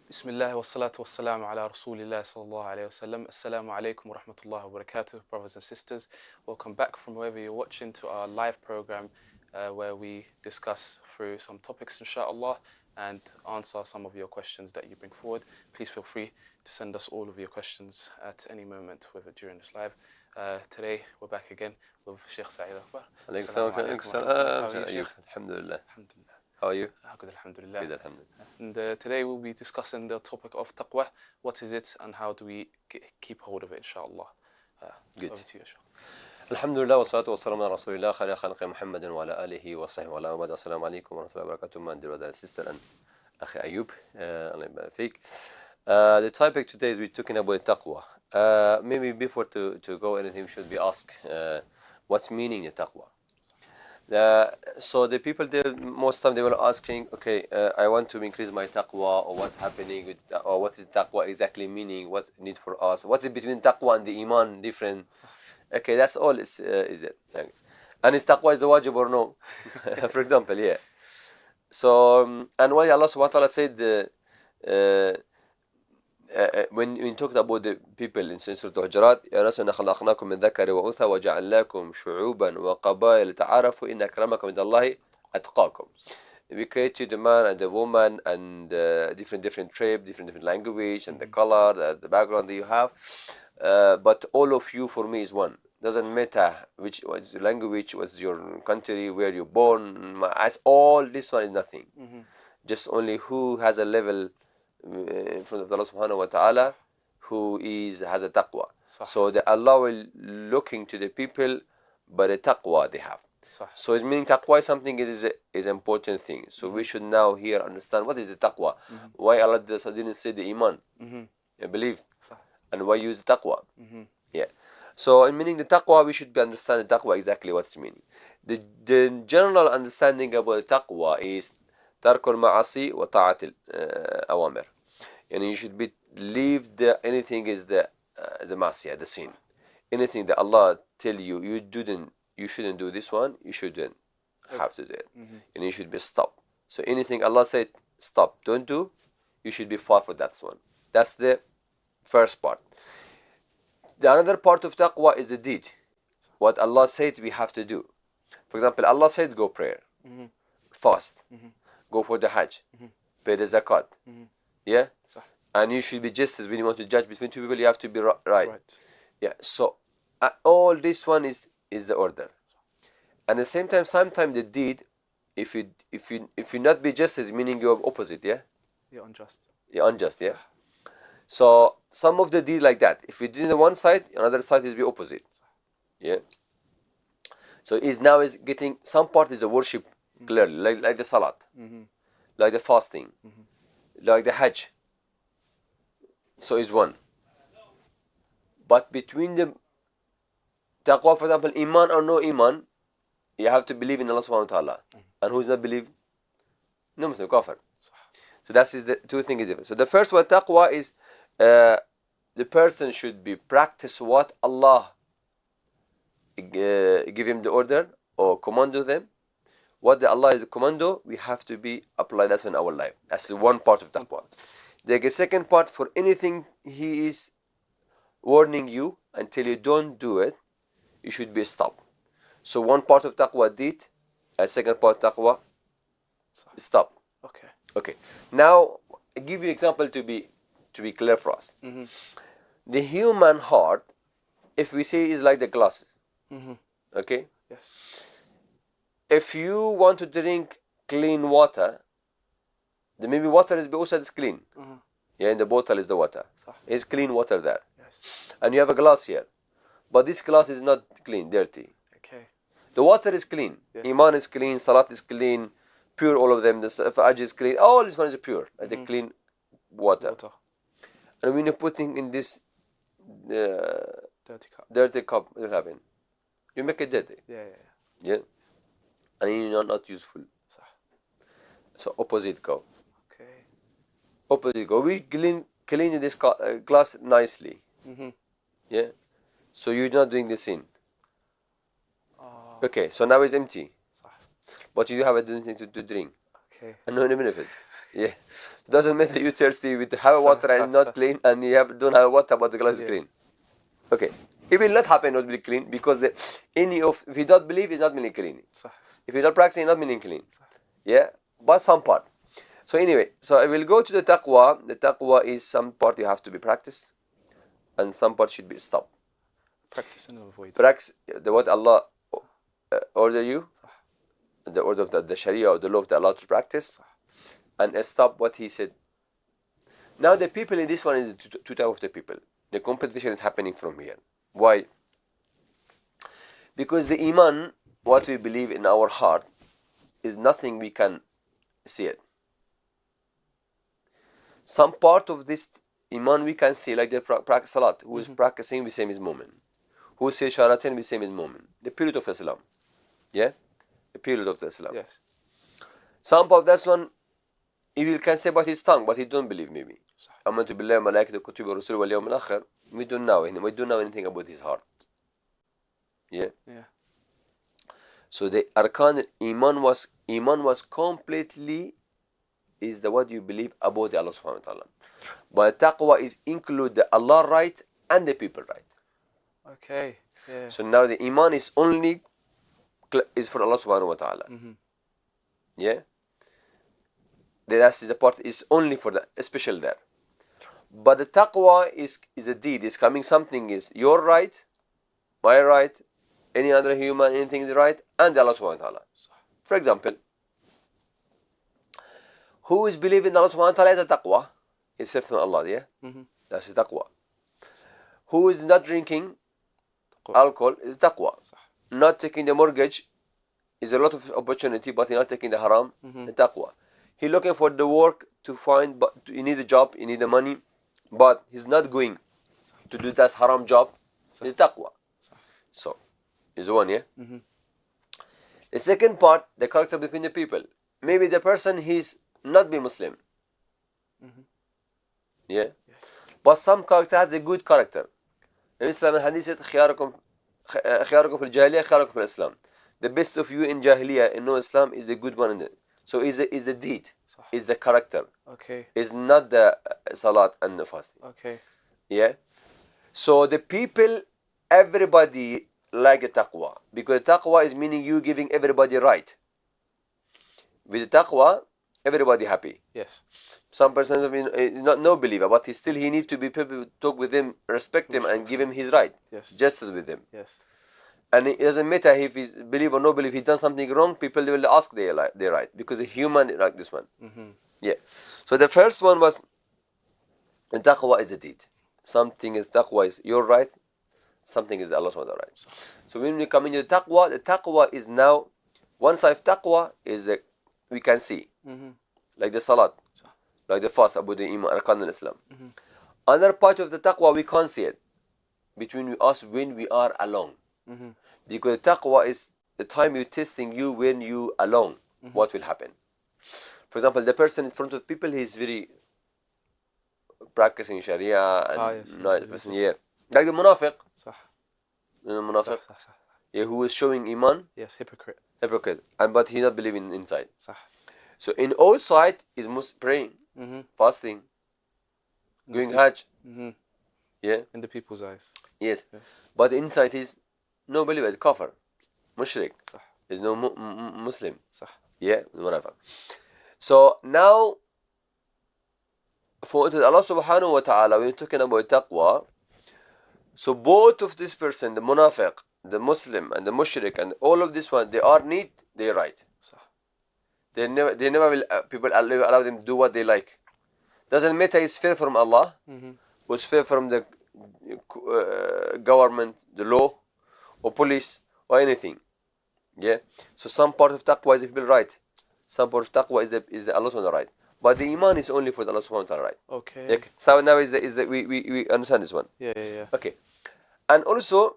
Bismillah wa salatu wa salam ala Rasulillah sallallahu alayhi wa sallam. Assalamu alaikum wa rahmatullahi wa barakatuh, brothers and sisters. Welcome back from wherever you're watching to our live program where we discuss through some topics, inshallah, and answer some of your questions that you bring forward. Please feel free to send us all of your questions at any moment during this live. Today we're back again with Sheikh Said Akbar. Assalamu alaikum. How are you, Sheikh? Alhamdulillah. Alhamdulillah. How are you? Good, alhamdulillah. Good, alhamdulillah. And today we'll be discussing the topic of taqwa. What is it and how do we keep hold of it, inshallah? Good. Over to you, Sheikh. Alhamdulillah wa salatu wa salam ala Rasulillah khayri khalqi Muhammadin wa ala alihi wa sahbihi wa ala abad. Assalamu alaikum wa rahmatullahi wa barakatuh. My dear brother and sister and Akhi Ayub. Allah yabarak fik. The topic today is we're talking about taqwa. Maybe before to go anything should be asked what's meaning the taqwa. So the people there most time they were asking, okay, I want to increase my taqwa, or what's happening with, or what is taqwa exactly meaning, what need for us, what is between taqwa and the iman different. Okay, that's all is it. And is taqwa is the wajib or no? For example, yeah. So and why Allah subhanahu wa ta'ala said when we talked about the people in Surah Al-Hujurat, يا ناس إنا خلقناكم من ذكر وأنثى وجعلناكم شعوبا وقبائل تعارفوا إن أكرمكم عند الله أتقاكم. We created the man and the woman and different tribe, different language, and the color, the background that you have. But all of you for me is one. Doesn't matter which was your language, what's your country, where you're born. As all this one is nothing. Just only who has a level in front of Allah subhanahu wa ta'ala who has a taqwa. So the Allah will looking to the people by the taqwa they have. So it's meaning taqwa is something is an important thing. So we should now here understand what is the taqwa. Why Allah didn't say the iman, belief, and why use the taqwa. Yeah. So in meaning the taqwa we should understand the taqwa exactly what's meaning. The general understanding about the taqwa is tarkul ma'asi wa ta'atil awamir. And you should leave anything is the masiyah, the sin. Anything that Allah tell you you shouldn't do this one, you shouldn't have to do it. And you should be stopped. So anything Allah said stop, don't do, you should be far for that one. That's the first part. The another part of taqwa is the deed. What Allah said we have to do. For example, Allah said go prayer, fast, go for the hajj, pay the zakat. Yeah? And you should be justice when you want to judge between two people, you have to be right. Yeah. So all this one is the order. And at the same time, sometimes the deed, if you not be justice, meaning you are opposite, yeah? You're unjust. You're unjust, yeah? So some of the deed like that. If you did on one side, another side is the opposite. Yeah. So now is getting some part is the worship clearly, like the salat, like the fasting, like the hajj. So is one. But between the taqwa, for example, iman or no iman, you have to believe in Allah subhanahu wa ta'ala. And who does not believe? No Muslim, kafir. So that is the two things. So the first one, taqwa, is the person should be practice what Allah give him the order or commando them. What the Allah is the commando, we have to be applied that in our life. That's the one part of taqwa. The second part, for anything he is warning you until you don't do it, you should be stopped. So one part of taqwa deed, and second part taqwa stop. Okay. Now I give you an example to be clear for us. The human heart, if we say, is like the glasses. Okay. Yes. If you want to drink clean water, then maybe water is outside is clean. Yeah, in the bottle is the water. It's clean water there. Yes. And you have a glass here. But this glass is not clean, dirty. Okay. The water is clean. Yes. Iman is clean, salat is clean, pure all of them. The hajj is clean. All this one is pure. Like the clean water. And when you're putting in this dirty cup, what will happen? You make it dirty. Yeah. And you're not useful. So opposite go. Opposite go. We clean this glass nicely. Yeah. So you're not doing the sin. Okay. So now it's empty. But you have anything to drink. Okay. And no benefit. Yeah. It doesn't matter you thirsty with have water and not clean, and you don't have water but the glass is clean. Okay. It will not happen not be clean because if you don't believe it's not meaning clean. If you don't practice it's not meaning clean. Yeah. But some part. So anyway, so I will go to the taqwa. The taqwa is some part you have to be practiced and some part should be stopped. Practice and avoid. Practice what Allah order you, the order of the Sharia or the law of the Allah to practice, and stop what He said. Now the people in this one is two types of the people. The competition is happening from here. Why? Because the iman, what we believe in our heart, is nothing we can see it. Some part of this iman we can see, like the practice salat. Who is practicing, we say is mu'min. Who says shahadatain, we say is mu'min. The period of Islam. Yeah? The period of Islam. Yes. Some of that one, he can say about his tongue, but he don't believe maybe. Amantu billahi malaikatu kutubi rasul wal yawm al-akhir. We don't know anything about his heart. Yeah? Yeah. So the arkan iman was completely is the what you believe about the Allah subhanahu wa ta'ala. But taqwa is include the Allah right and the people right. Okay. Yeah. So now the iman is only is for Allah subhanahu wa ta'ala. Yeah. That's the part is only for the special there. But the taqwa is a deed. Is coming something is your right, my right, any other human, anything is right, and Allah subhanahu wa ta'ala. For example, who is believing in Allah subhanahu wa ta'ala is a taqwa. It's from Allah, yeah? That's the taqwa. Who is not drinking alcohol is taqwa. Not taking the mortgage is a lot of opportunity, but he's not taking the haram, the taqwa. He's looking for the work to find, but he need a job, he need the money, but he's not going to do that haram job, it's taqwa. So, is one, yeah? The second part, the character between the people. Maybe the person he's not be Muslim. Yeah? But some character has a good character. In Islam and Hadith said, خياركم في الجاهلية خياركم في الإسلام. The best of you in Jahiliyyah and no Islam is the good one in it. So is the deed, is the character. Okay. Is not the salat and the fasting. Okay. Yeah? So the people, everybody like a taqwa. Because taqwa is meaning you giving everybody right. With the taqwa, everybody happy. Yes. Some person is not no believer, but he need to be people talk with him, respect him, and give him his right. Yes. Justice with him. Yes. And it doesn't matter if he's believe or no believe. He done something wrong, people will ask their right because a human like this one. Yeah. So the first one was taqwa is a deed. Something is taqwa is your right. Something is Allah subhanahu wa ta'ala right. So when we come into the taqwa is now one side of taqwa is that we can see, like the salat, like the fast about the iman, arkan al-Islam. Another part of the taqwa we can't see it between us when we are alone. Because taqwa is the time you're testing you when you alone. What will happen? For example, the person in front of people, he's very practicing Sharia and not person, yeah. Like the munafiq. Munafiq. Yeah, who is showing iman. Yes, hypocrite. But he not believing inside. So in outside is praying, fasting, going hajj. Yeah. In the people's eyes. Yes. But inside is no believer, it's kafir, mushrik. Is no Muslim. Yeah, whatever. So now, for Allah subhanahu wa ta'ala, when you're talking about taqwa, so both of this person, the munafiq, the Muslim, and the mushrik, and all of this one, they are need, they're right. They never will people allow them to do what they like. Doesn't matter it's fair from Allah, was fair from the government, the law, or police, or anything. Yeah. So some part of taqwa is the people right. Some part of taqwa is the Allah subhanahu wa ta'ala right. But the iman is only for the Allah subhanahu wa ta'ala right. Okay. So now we understand this one. Yeah. Okay. And also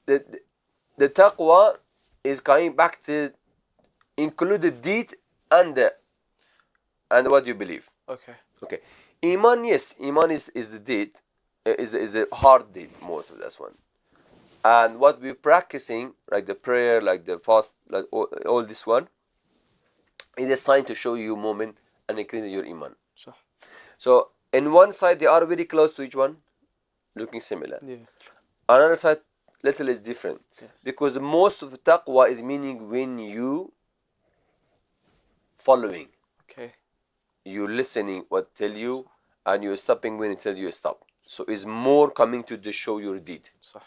the taqwa is coming back to include the deed and what you believe. Okay. Iman, yes, iman is the deed, is the hard deed, most of this one. And what we're practicing, like the prayer, like the fast, like all this one, is a sign to show you mu'min and increase your iman. صح. So in one side they are very close to each one, looking similar. Yeah. Another side little is different. Yes. Because most of taqwa is meaning when you following, Okay. you listening what tell you, and you stopping when it tell you stop. So it's more coming to the show your deed. صح.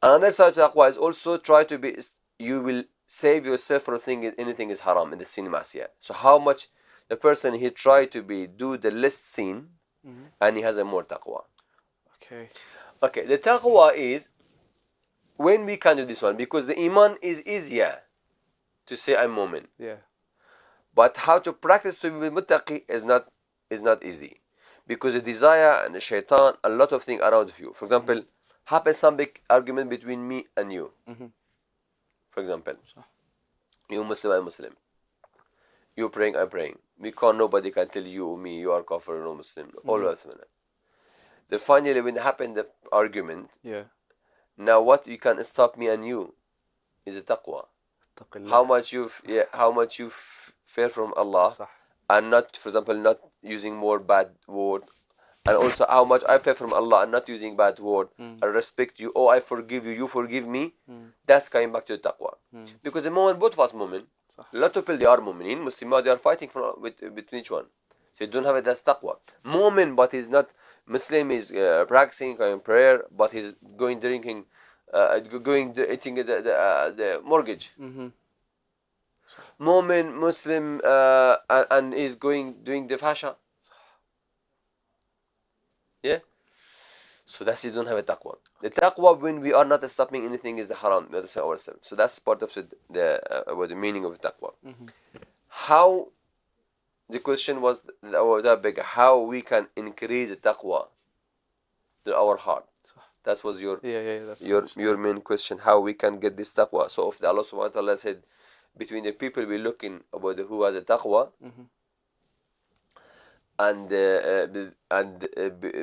Another side of taqwa is also try to be, you will save yourself from thinking anything is haram in the sin masiyah. So how much the person he try to be do the less sin, and he has a more taqwa. Okay. Okay, the taqwa is when we can do this one, because the iman is easier to say I'm mu'min. Yeah. But how to practice to be muttaqi is not easy, because the desire and the shaitan, a lot of things around you. For example, happens some big argument between me and you. For example, you Muslim, I'm Muslim. You praying, I'm praying. Nobody can tell you or me you are kafir or no Muslim. All of us. Then finally, when happened the argument, Yeah. now what you can stop me and you is the taqwa. How much you fear from Allah, صح. and not, for example, not using more bad word, and also how much I fear from Allah and not using bad word. I respect you. Oh, I forgive you. You forgive me. That's coming back to the taqwa. Because the moment both of us mu'min, a lot of people they are mu'minin, Muslim, they are fighting between each one. So you don't have it. That's taqwa. Mu'min, but he's not Muslim. Is practicing prayer, but he's going drinking, eating the mortgage. Mu'min, Muslim, and is doing the fasha. Yeah. So that's, you don't have a taqwa. The taqwa, when we are not stopping anything, is the haram. We understand ourselves. So that's part of the meaning of taqwa. How the question was big, how we can increase the taqwa to our heart. That was your your main question. How we can get this taqwa. So if Allah subhanahu wa ta'ala said, between the people we're looking about who has a taqwa, and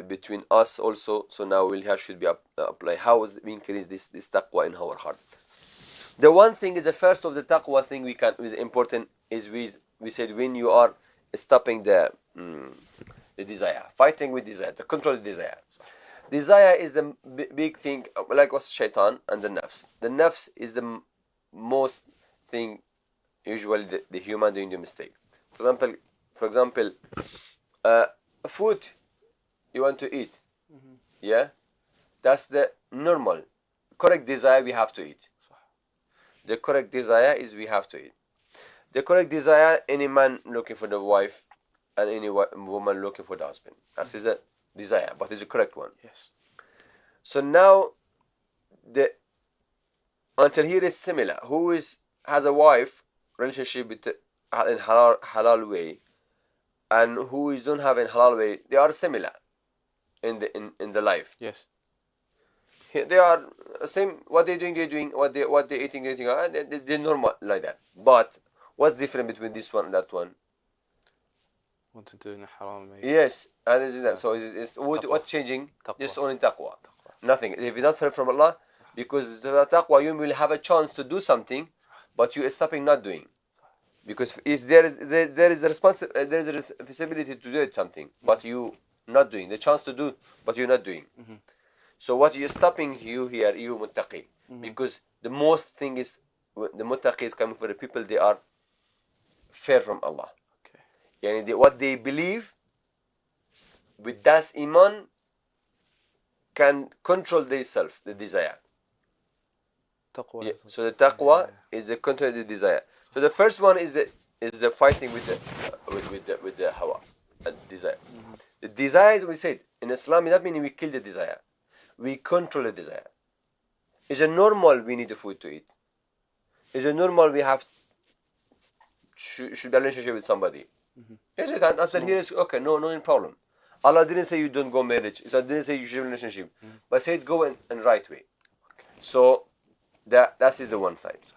between us also, so now should be apply. How is we increase this taqwa in our heart? The one thing is, the first of the taqwa thing we can is important is we said, when you are stopping the desire, fighting with desire, to control the desire. Desire is the big thing, like was shaitan and the nafs. The nafs is the most thing usually the human doing the mistake. For example, food you want to eat, yeah, that's the normal correct desire we have to eat. The correct desire is we have to eat. The correct desire, any man looking for the wife and any woman looking for the husband, that is the desire, but it's the correct one. Yes. So now until here is similar. Who has a wife relationship with in halal way, and who don't have in halal way, they are similar in the life. Yes. They are same. What they're doing. What they're eating. They're normal like that. But what's different between this one and that one? Want to do in haram, maybe. Yes, and isn't that so? What's changing? Taqwa. Just only taqwa. Nothing. If you're not free from Allah, because the taqwa, you will have a chance to do something, but you are stopping not doing. Because there is the responsibility to do something, but you not doing. The chance to do, but you're not doing. So what you're stopping you here, you muttaqi. Because the most thing is, the muttaqi is coming for the people, they are fair from Allah. Okay. Yani what they believe, with that iman, can control themselves, the desire. Taqwa. Yeah. So the taqwa is the control of the desire. So the first one is the fighting with the hawa, the desire. The desire, as we said in Islam, it doesn't mean we kill the desire. We control the desire. It's a normal we need the food to eat. It's a normal we have should a relationship with somebody. Yes, until here is okay, no problem. Allah didn't say you don't go marriage. He didn't say you should have a relationship. But said go in right way. So that is the one side.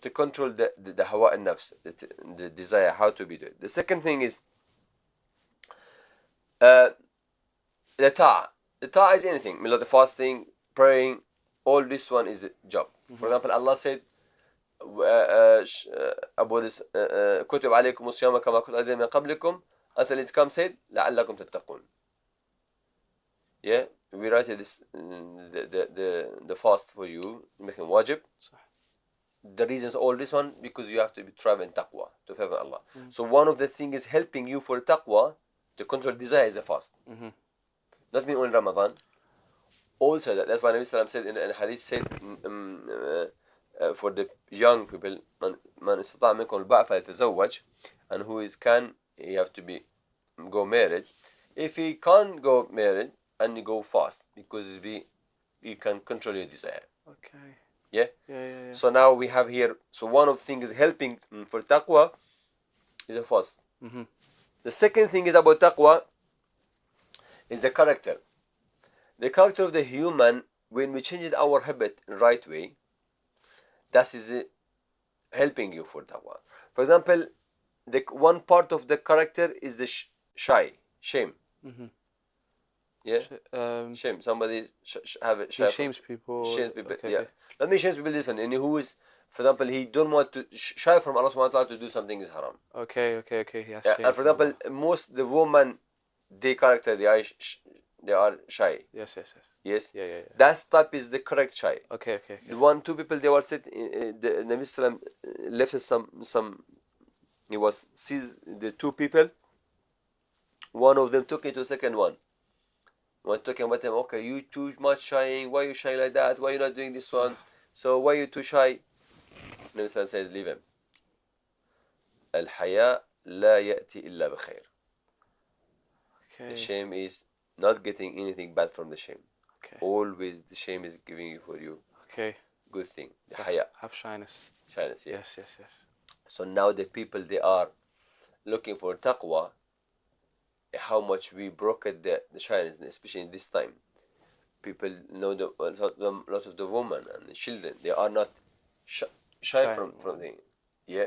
To control the hawa and nafs, the desire, how to be doing. The second thing is the ta'a. The ta'a is anything. The fasting, praying, all this one is the job. For example, Allah said, about this كتب عليكم الصيام كما كتب على الذين من قبلكم until it's come said لعلكم تتقون. Yeah, we write this the fast for you, make him wajib. The reasons all this one because you have to be traveling taqwa to favor Allah. So one of the things is helping you for taqwa to control desire is the fast. Not mean only Ramadan. Also that's why Nabi Sallam said in hadith said for the young people من استطاع منكم الباء فليتزوج, and who is can he have to be go married. If he can't go married and you go fast because you can control your desire. Okay. Yeah? Yeah. So now we have here, so one of the things helping for taqwa is a fast. The second thing is about taqwa is the character. The character of the human, when we change our habit in the right way, that is helping you for taqwa. For example, the one part of the character is the shame. Yeah? Shame. Somebody have it. He shames people. Shames people. Okay, Yeah. okay. Let me shame people. Listen. And who is, for example, he don't want to shy from Allah subhanahu wa ta'ala to do something is haram. Okay. Yes. Yeah. And for example, most the woman, their character, they are shy. Yes. Yes. Yeah. That type is the correct shy. Okay. The two people they were said. The Nabi Sallam left some. He was sees the two people. One of them took it to the second one. One talking about them. Okay, you too much shying. Why you shy like that? Why you not doing this one? So why you too shy? Nabi Sallam said, leave him. الحياء لا يأتي إلا بخير. Okay. The shame is not getting anything bad from the shame. Okay. Always the shame is giving you for you. Okay. Good thing. The So haya. have shyness. Shyness, yeah. Yes. So now the people they are looking for taqwa. How much we broke the shyness, especially in this time. People know lots of the women and the children. They are not shy from the yeah.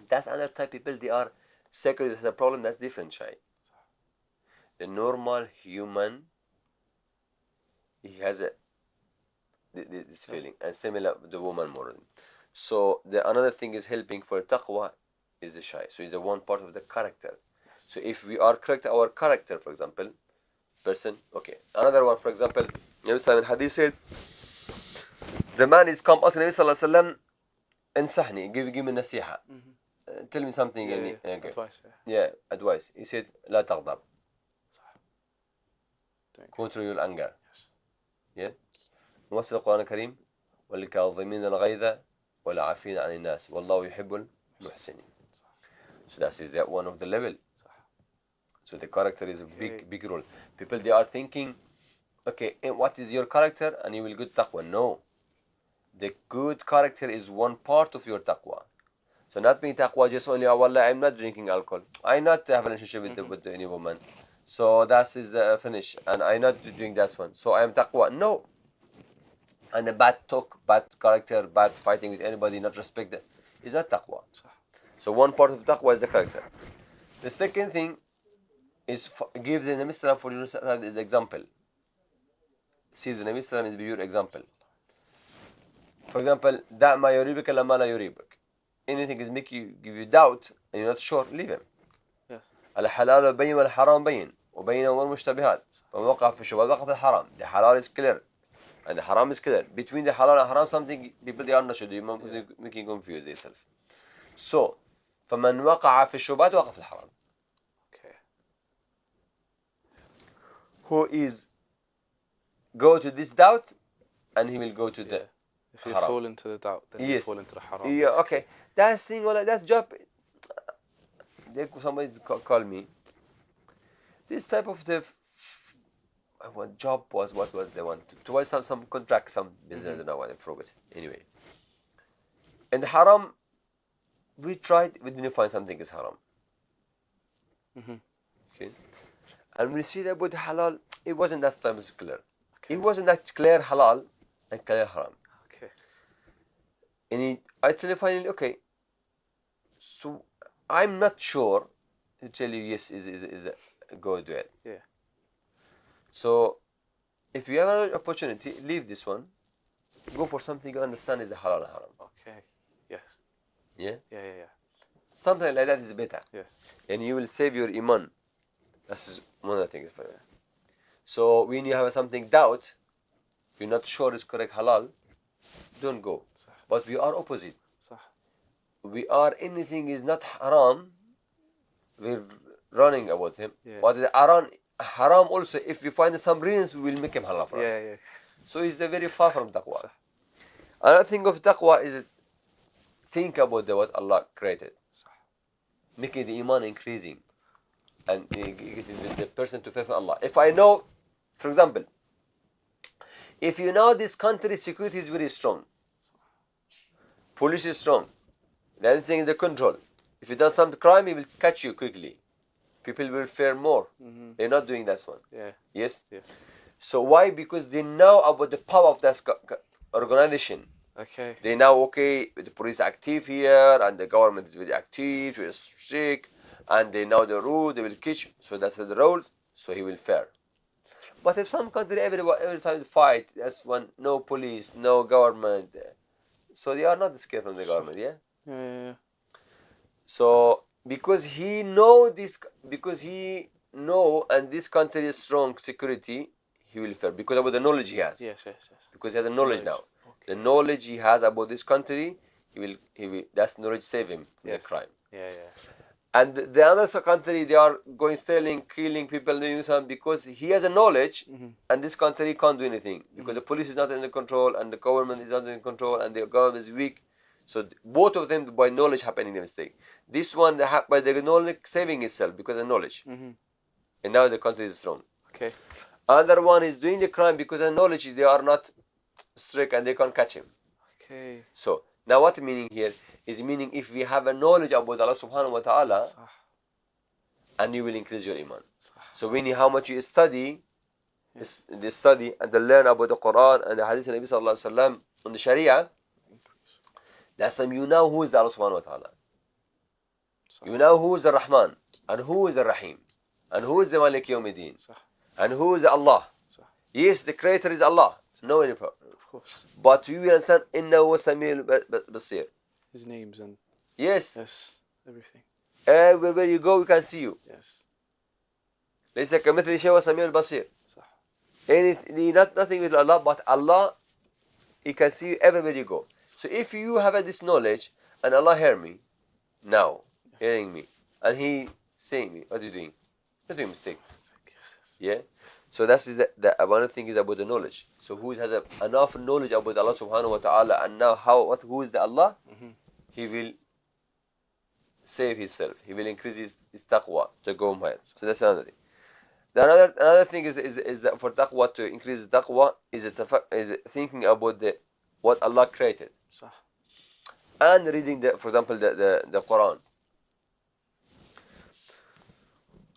That's another type of people. They are secular. Has a problem. That's different shy. The normal human, he has this feeling, and similar the woman more. So another thing is helping for taqwa is the shy. So it's the one part of the character. So if we are correct our character, for example, person, okay. Another one, for example, Nabi Sallallahu in Hadith said, the man is come asking Nabi Sallallahu Alaihi Wasallam, ansahni, give me nasiha. Tell me something. Okay. Advice. Yeah, advice. He said, لا تغضب. Control your anger. Yeah. نوصل القرآن الكريم والكاظمين الغيظ والعافين عن الناس والله يحب المحسنين. So that is one of the level. So the character is a big role. People they are thinking, okay, what is your character and you will get taqwa? No. The good character is one part of your taqwa. So not being taqwa just only, oh wallah, I'm not drinking alcohol. I not have a relationship with any woman. So that is the finish. And I'm not doing that one. So I am taqwa. No. And the bad talk, bad character, bad fighting with anybody, not respect that, is not taqwa. So one part of taqwa is the character. The second thing is give the Nabi Sallam for yourself as an example. See, the Nabi Sallam is your example. For example, دع ما يريبك لما لا يريبك. Anything is make you give you doubt and you're not sure, leave him. Yes. الحلال بين والحرام بين وبينهما المشتبهات فمن وقع في الشبهات وقع في الحرام. The halal is clear and the haram is clear. Between the halal and haram, something people they are not sure, making confuse themselves. So فمن وقع في الشبهات وقع في الحرام. Okay. Who is go to this doubt and he will go to the if you haram. fall into the doubt, then you fall into the haram. Yeah, okay. That's thing, that's job. Somebody call me. This type of the job was what was they want to some contract, some business. I don't know what I forgot. Anyway, in the haram, we tried. We didn't find something is haram. Okay, and we see that about the halal, it wasn't that time clear. Okay. It wasn't that clear halal and clear haram. Okay. And I tell you finally, okay. So I'm not sure to tell you yes is a go do it. Yeah. So if you have an opportunity, leave this one go for something you understand is the halal and haram. Okay. Yes. Yeah? Yeah, yeah, yeah. Something like that is better. Yes. And you will save your iman. That's one of the things for you. So when you have something doubt, you're not sure it's correct halal, don't go. صح. But we are opposite. صح. We are anything is not haram, we're running about him. Yeah. But the haram also, if we find some reasons, we will make him halal for us. Yeah, yeah. So it's very far from taqwa. صح. Another thing of taqwa is think about what Allah created. صح. Making the iman increasing and getting the person to faith in Allah. If I know, for example, if you know this country's security is very strong, police is strong, everything is the control. If you do some crime, he will catch you quickly. People will fear more. They're not doing that one. Yeah. Yes? Yeah. So why? Because they know about the power of that organization. Okay. They know, okay, the police active here and the government is very active, very strict, and they know the rules, they will catch. So that's the rules, so he will fear. But if some country, every time they fight, that's one, no police, no government. So they are not scared from the government, yeah? Yeah, yeah, yeah. So because he know this, and this country is strong security, he will fear because of the knowledge he has. Yes, yes, yes. Because he has the knowledge now. Okay. The knowledge he has about this country, he will that knowledge save him from Yes. the crime. Yeah, yeah. And the other country, they are going stealing, killing people, doing something because he has a knowledge, and this country can't do anything because the police is not in the control, and the government is not in control, and the government is weak. So both of them by knowledge happening the mistake. This one by the knowledge saving itself because of knowledge, and now the country is strong. Okay. Other one is doing the crime because of knowledge they are not strict and they can't catch him. Okay. So now what meaning here is meaning if we have a knowledge about Allah subhanahu wa ta'ala, صح. and you will increase your iman. صح. So when how much you study, the study and the learn about the Qur'an and the Hadith of Nabi sallallahu alaihi wasallam on the Sharia, that's time you know who is the Allah subhanahu wa ta'ala. صح. You know who is the Rahman and who is the Rahim and who is the Malik Yawmiddin صح. and who is Allah. صح. Yes, the creator is Allah. No any problem. Of course. But you will understand innahu Samiul Basir. His names and Yes. yes, everything. Everywhere you go, we can see you. Yes. ليس كمثله شيء وسميع البصير. صح. Anything, nothing with Allah, but Allah, He can see you everywhere you go. So if you have this knowledge, and Allah hear me, now, hearing me, and He saying me, what are you doing? You're doing mistake. Yes, yes. Yeah? So that's the one thing is about the knowledge. So who has enough knowledge about Allah subhanahu wa ta'ala, and now who is the Allah? He will save himself. He will increase his taqwa to go higher. So that's another thing. Another thing is that for taqwa to increase the taqwa is thinking about what Allah created صح. and reading for example the Qur'an.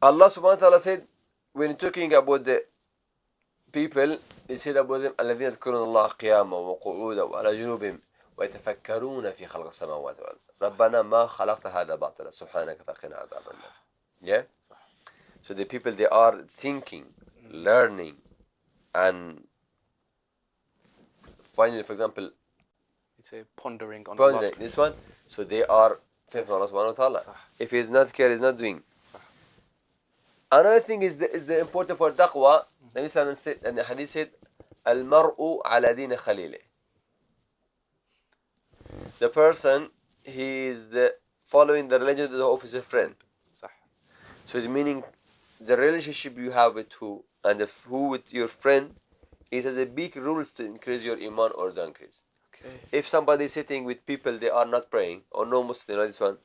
Allah subhanahu wa ta'ala said when talking about the people, He said about them الذين يذكرون الله قياما وقعودا وعلى جنوبهم ويتفكرون في خلق السماوات والأرض ربنا ما خلقت هذا باطلا سبحانك فقنا عذاب النار. Yeah. So the people, they are thinking, learning, and finally, for example, It's a pondering on pondering Allah. this one. So they are faithful Allah subhanahu wa ta'ala. If he is not care, he is not doing. Another thing is the important for taqwa. Nabi Sallallahu said, and the hadith said, "Al-mar'u ala din khalilih." The person, he is following the religion of his friend. صح. So it's meaning the relationship you have with who and who with your friend, it has a big rules to increase your iman or to increase. Okay. If somebody is sitting with people they are not praying or no Muslim, this one,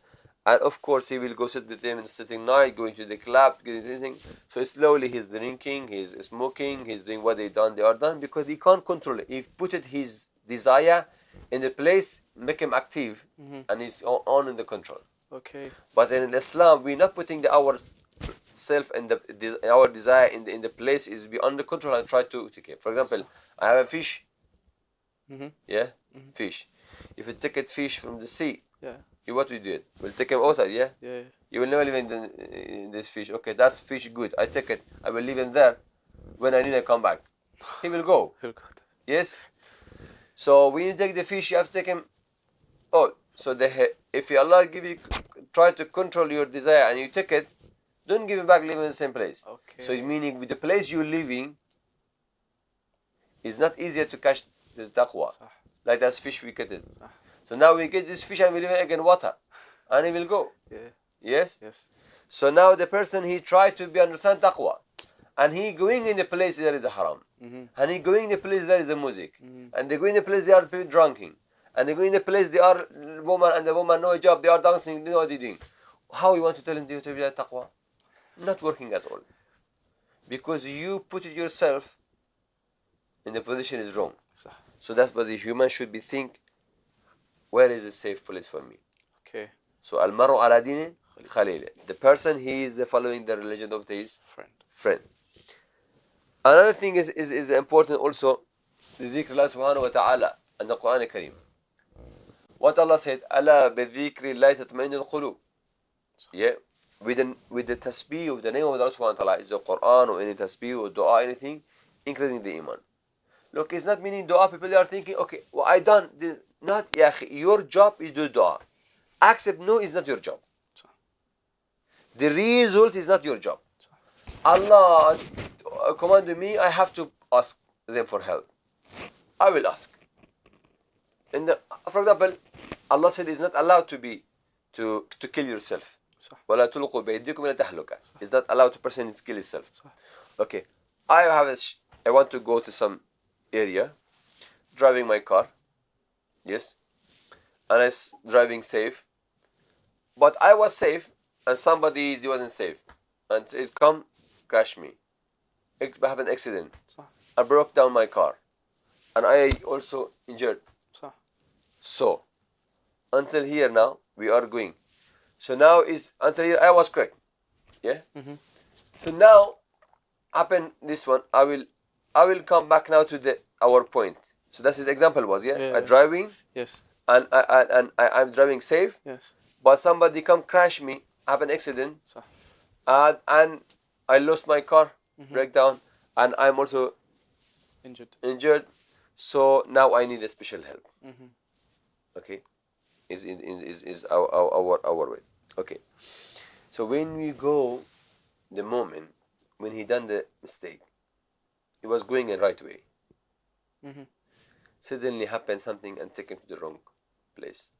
and of course he will go sit with them and sitting night, going to the club, getting anything. So slowly he's drinking, he's smoking, he's doing what they are done because he can't control it. He put his desire in the place, make him active, and he's on in the control. Okay. But in Islam, we're not putting our self and our desire in the place is be under control and try to take it. For example, I have a fish. Yeah, fish. If you take a fish from the sea, Yeah. what we do it? We'll take him outside. Yeah. Yeah. You will never live in this fish. Okay, that's fish good. I take it. I will leave him there. When I need, I come back. He will go. Heel good. Yes. So when you take the fish, you have to take him. Oh, so if Allah give you, try to control your desire and you take it, don't give it back, live in the same place. Okay. So it's meaning with the place you're living, it's not easier to catch the taqwa. صح. Like that fish we get it. صح. So now we get this fish and we leave it again water. And it will go. Yeah. Yes? Yes. So now the person, he tried to understand taqwa. And he going in the place there is a haram. And he going in the place there is the music. And they go in the place they are people drinking. And they go in the place they are woman and the woman no job, they are dancing, they know what they're doing. How you want to tell him to be taqwa? Not working at all. Because you put it yourself in the position is wrong. صح. So that's why the human should be think, where is a safe place for me? Okay. So al-maru ala dini khalil. The person, he is following the religion of his friend. Another thing is important also, the dhikr Allah subhanahu wa ta'ala and the Qur'an al-Kareem. What Allah said, Allah bi-dhikri Allah tatma'innu al-qulub. Yeah, with the tasbih of the name of Allah subhanahu wa ta'ala, is the Qur'an or any tasbih or dua, anything, including the iman. Look, it's not meaning dua, people are thinking, okay, well, I done this. Not, ya akhi, your job is to do dua. Accept no is not your job. The result is not your job. Allah commanded me, I have to ask them for help. I will ask. For example, Allah said it's not allowed to kill yourself. وَلَا تُلْقُوا بَيْدِكُمْ إِلَى تَهْلُكَةٍ. It's not allowed to person to kill himself. Okay, I want to go to some area, driving my car. Yes, and I was driving safe, but I was safe and somebody wasn't safe, and it come crash me. It happened accident. I broke down my car, and I also injured. So until here now we are going. So now is until here I was correct. Yeah. So now happen this one. I will come back now to our point. So that's his example was, yeah? I'm driving. Yes. And I'm driving safe. Yes. But somebody come crash me, have an accident. And I lost my car, breakdown, and I'm also injured. So now I need a special help. Okay? Is our way. Okay. So when we go, the moment when he done the mistake, he was going in right way. Suddenly happened something and take him to the wrong place.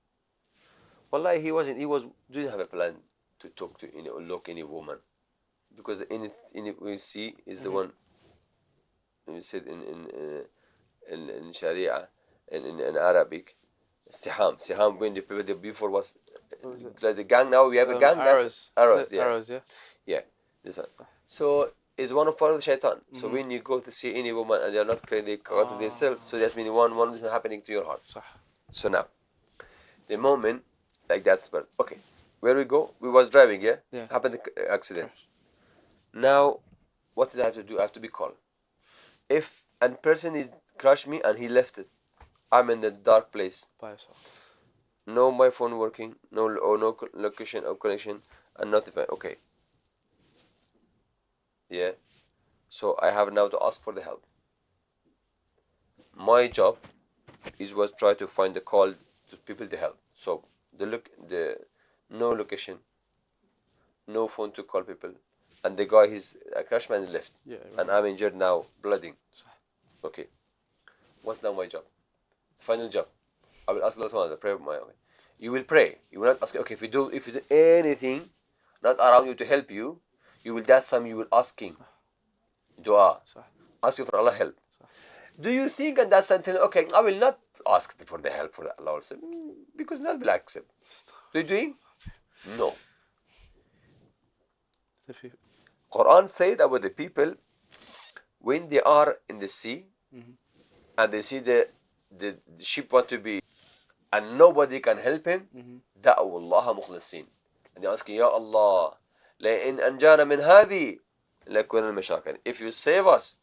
Wallahi, he didn't have a plan to talk to any or look any woman, because in we see is the one we said in Sharia in Arabic, Siham when the people before was like the gang. Now we have a gang. Arrows. Arrows. Yeah. Arrows. Yeah. Yeah. This one. So is one of part of the shaitan. So when you go to see any woman and they are not clean, they go to themselves. So that's meaning one is happening to your heart. So now, the moment like that's but okay, where we go? We was driving, yeah. Happened the accident. Now, what did I have to do? I have to be calm. If a person is crush me and he left it, I'm in the dark place. By yourself. No, my phone working. No location or connection, and notify. Okay. Yeah, so I have now to ask for the help. My job was try to find the call to people to help. So the no location, no phone to call people, and the guy he's a crash man left, and I'm injured now, bleeding. Okay, what's now my job? Final job. I will ask Allah Subhanahu wa Ta'ala, pray my way. You will pray. You will not ask. Okay, if you do anything not around you to help you, you will that time you will asking dua, ask you for Allah help. Do you think at that time, okay, I will not ask for the help for Allah also, because not will accept. So you doing? No. Qur'an said about the people when they are in the sea and they see the ship want to be and nobody can help him, da'u Allah mukhlisin, and they asking, Ya Allah, لئن أنجانا من هذه لكنا المشاكل. If you save us,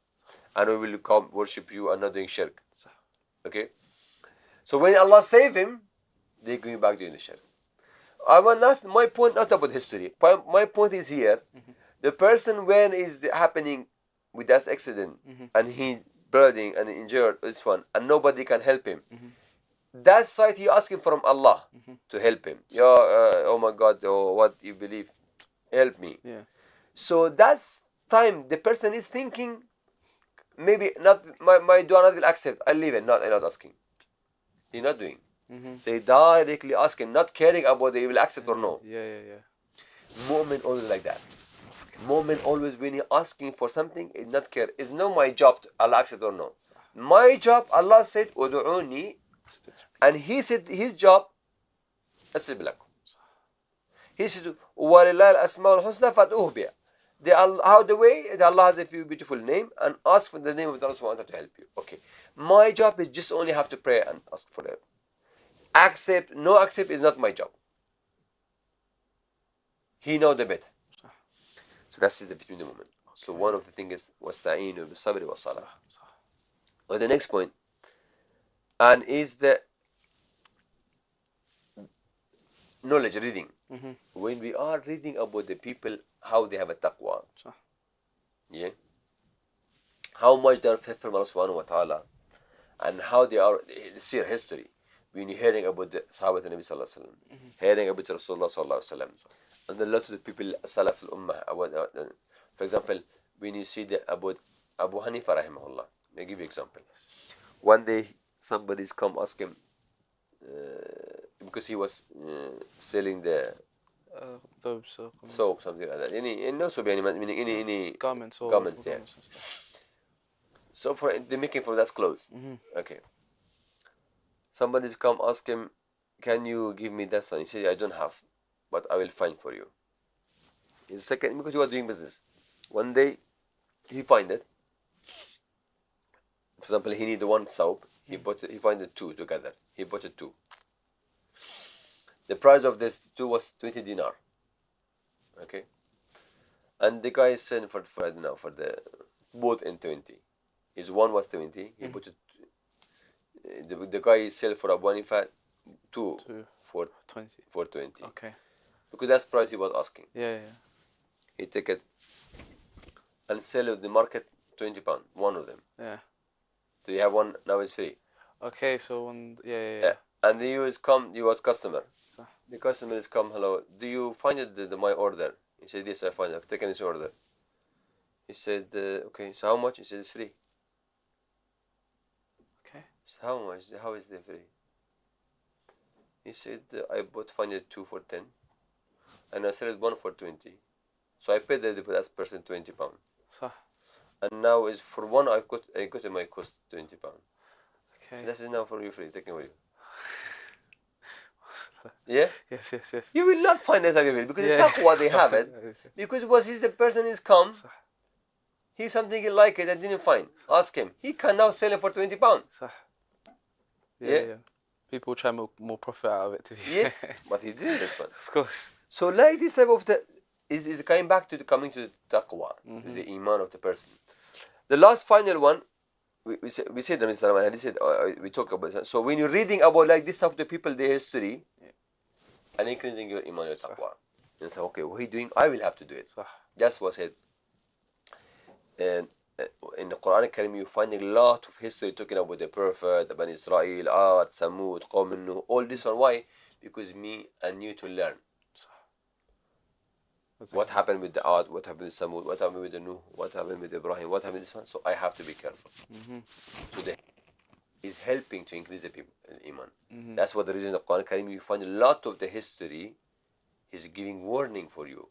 and we will come worship you and not doing shirk. Okay? So when Allah save him, they're going back doing the shirk. My point not about history. My point is here, the person when is happening with that accident, and he bleeding and injured, this one, and nobody can help him. That side he asking from Allah to help him. Yeah, oh my God, oh, what you believe, help me. Yeah. So that's time the person is thinking, maybe not my dua not will accept. I leave it. Not I'm not asking. He's not doing. They directly asking, not caring about they will accept or no. Yeah. Mu'min always like that. Mu'min always when he asking for something, is not care. It's not my job to Allah accept or no. My job, Allah said, Udu'uni, and He said His job, astajib lakum. He said, وَلِلَّهِ الْأَسْمَاءُ الْحُسْنَى فَادْعُوهُ بِهَا. How the way that Allah has a few beautiful name and ask for the name of Allah subhanahu wa ta'ala to help you. Okay. My job is just only have to pray and ask for help. Accept, no accept is not my job. He know the better. So that's the between the moment. So one of the things is وَاسْتَعِينُوا بِالصَّبْرِ وَالصَّلَاةِ. Or the next point, and is the knowledge reading. When we are reading about the people, how they have a taqwa, yeah, how much they are faithful to Allah subhanahu wa ta'ala, and how they are, see history. When you're hearing about the Sahaba of the Nabi sallallahu alaihi wasallam, hearing about Rasulullah sallallahu alaihi wasallam, and a lot of the people, Salaf al-Ummah, for example, when you see the about Abu Hanifa rahimahullah, I give you example. One day, somebody's come ask him, because he was selling the soap, something like that. No soap, meaning any garments, yeah. and stuff. So for they're making for that clothes. Okay. Somebody's come ask him, can you give me that one? He said, I don't have, but I will find for you. His second, because you are doing business. One day, he find it. For example, he need one soap. He find the two together. He bought it two. The price of this two was 20 dinar. Okay. And the guy is selling for I don't know, for the both in 20. His one was 20. He bought it. The guy is sell for Abu Hanifa two for 20. For 20. Okay. Because that's the price he was asking. Yeah. He take it and sell it in the market £20. One of them. Yeah. So you have one now it's free. Okay, so one yeah. And you is come, you was customer. So. The customer is come, hello, do you find it my order? He said, yes, I find it. I've taken this order. He said, okay, so how much? He said, it's free. Okay. So how much? How is it free? He said, I find it 2 for 10. And I sold one for 20. So I paid the person £20. So. And now is for one I got it my cost £20. Okay. This is now for you free, taking away. Yeah? Yes. You will not find this again because the taqwa they have it. Because the person is come, he something he like it and didn't find. Ask him. He can now sell it for £20. Yeah. People try more profit out of it to be yes, but he did this one. Of course. So like this type of is coming back to coming to the taqwa, to the iman of the person. The last final one, we said and he said we talk about it. So when you're reading about like this stuff, the people, their history, and increasing your iman, your taqwa, and say, okay, what he doing? I will have to do it. That's what said. And in the Qur'an Karim, you find a lot of history talking about the Prophet, the Bani Israel, Ad, Samud, Qawm Nuh, all this one. Why? Because me and you to learn. What happened with the Ad, what happened with Samud, what happened with the Nuh, what happened with Ibrahim, what happened with this one. So I have to be careful. So that is helping to increase the people, iman. That's what the reason in the Qur'an Karim, you find a lot of the history is giving warning for you.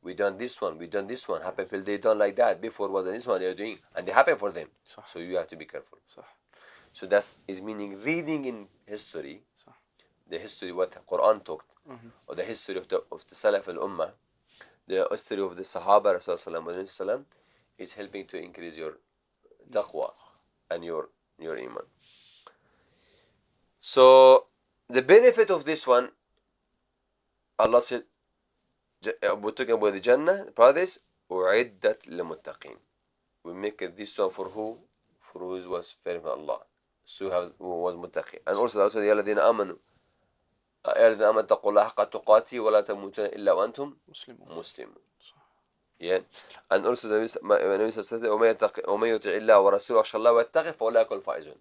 We done this one, happened, they done like that, before was this one they are doing, and they happen for them. So you have to be careful. So that is meaning reading in history, the history what the Qur'an talked, or the history of the Salaf al-Ummah, the history of the Sahaba Rasulullah is helping to increase your taqwa and your iman. So the benefit of this one, Allah said, we're talking about the Jannah, the paradise, أُعِدَّتْ لِلْمُتَّقِينَ. We make this one for who? For who was fearing Allah. So who was muttaqi. And also يا الذين آمنوا يا الذين آمنوا اتقوا الله حق تقاته ولا تموتن إلا وأنتم مسلمون. Yeah. And also the Nabi says ومن يطع الله ورسوله ويخشى الله ويتقي فأولئك هم الفائزون.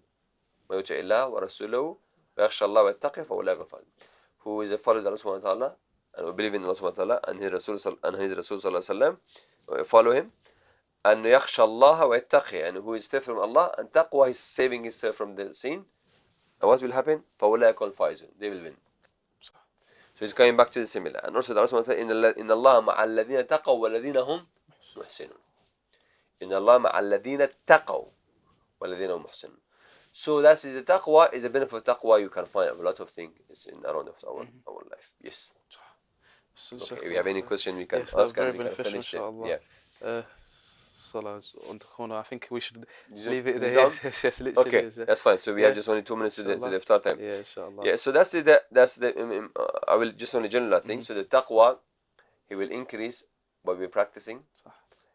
من يطع الله ورسوله ويخشى الله ويتقي فأولئك هم الفائزون. Who is a follower of Allah subhanahu wa ta'ala and we believe in Allah subhanahu wa ta'ala and his Rasul sallallahu alayhi wa sallam, follow him. And يخشى الله ويتقي, and who is fearful from Allah, and taqwa is saving himself from the sin. And what will happen? فأولئك هم الفائزون. They will win. So he's coming back to the similar. And also the Allah subhanahu wa ta'ala, إن الله مع الذين اتقوا والذين هم محسنون. إن الله مع الذين اتقوا والذين هم محسنون. So that is the taqwa, is a benefit of taqwa. You can find a lot of things in around of our life. Yes. Okay, if you have any question, we can ask and we can finish it. Yeah. Salah's on the corner. I think we should leave it there. Yes, literally. Okay, that's fine. So we have just only 2 minutes to the iftar time. Yeah, inshallah. Yeah, so that's the I will just only general thing. So the taqwa, he will increase by we practicing,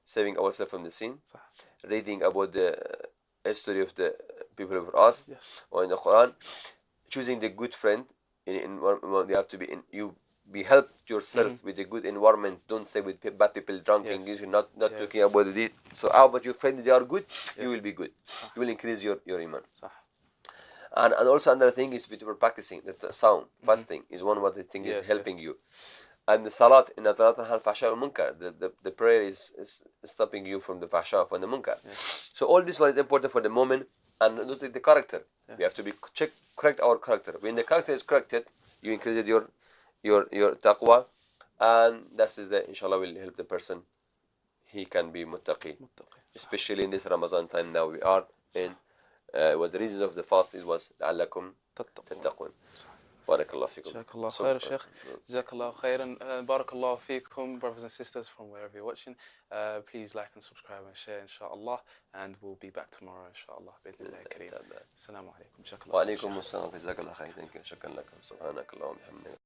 saving ourselves from the sin, reading about the history of the people before us, or in the Qur'an, choosing the good friend. You have to be in you. Be helped yourself with a good environment. Don't stay with bad people, drunk, English, not talking about the deed. So how about your friends? They are good. You will be good. You will increase your iman. And also another thing is people practicing that sound fasting is one what the thing is helping you. And the salat in the fahsha al munkar, the prayer is stopping you from the fahsha from the munkar. So all this one is important for the moment. And look at the character. We have to be correct our character. When the character is corrected, you increase your taqwa, and that is the inshallah will help the person. He can be muttaqi, especially in this Ramadan time now we are in. What the reasons of the fast was لعلكم تتقون. بارك الله فيكم. جزاك الله خير شيخ. جزاك الله خيرا. بارك الله فيكم, brothers and sisters from wherever you're watching. Please like and subscribe and share inshallah, and we'll be back tomorrow inshallah. بإذن الله الكريم. السلام عليكم. وعليكم السلام. جزاك الله خير. شكرا لكم. سبحانك اللهم وبحمدك.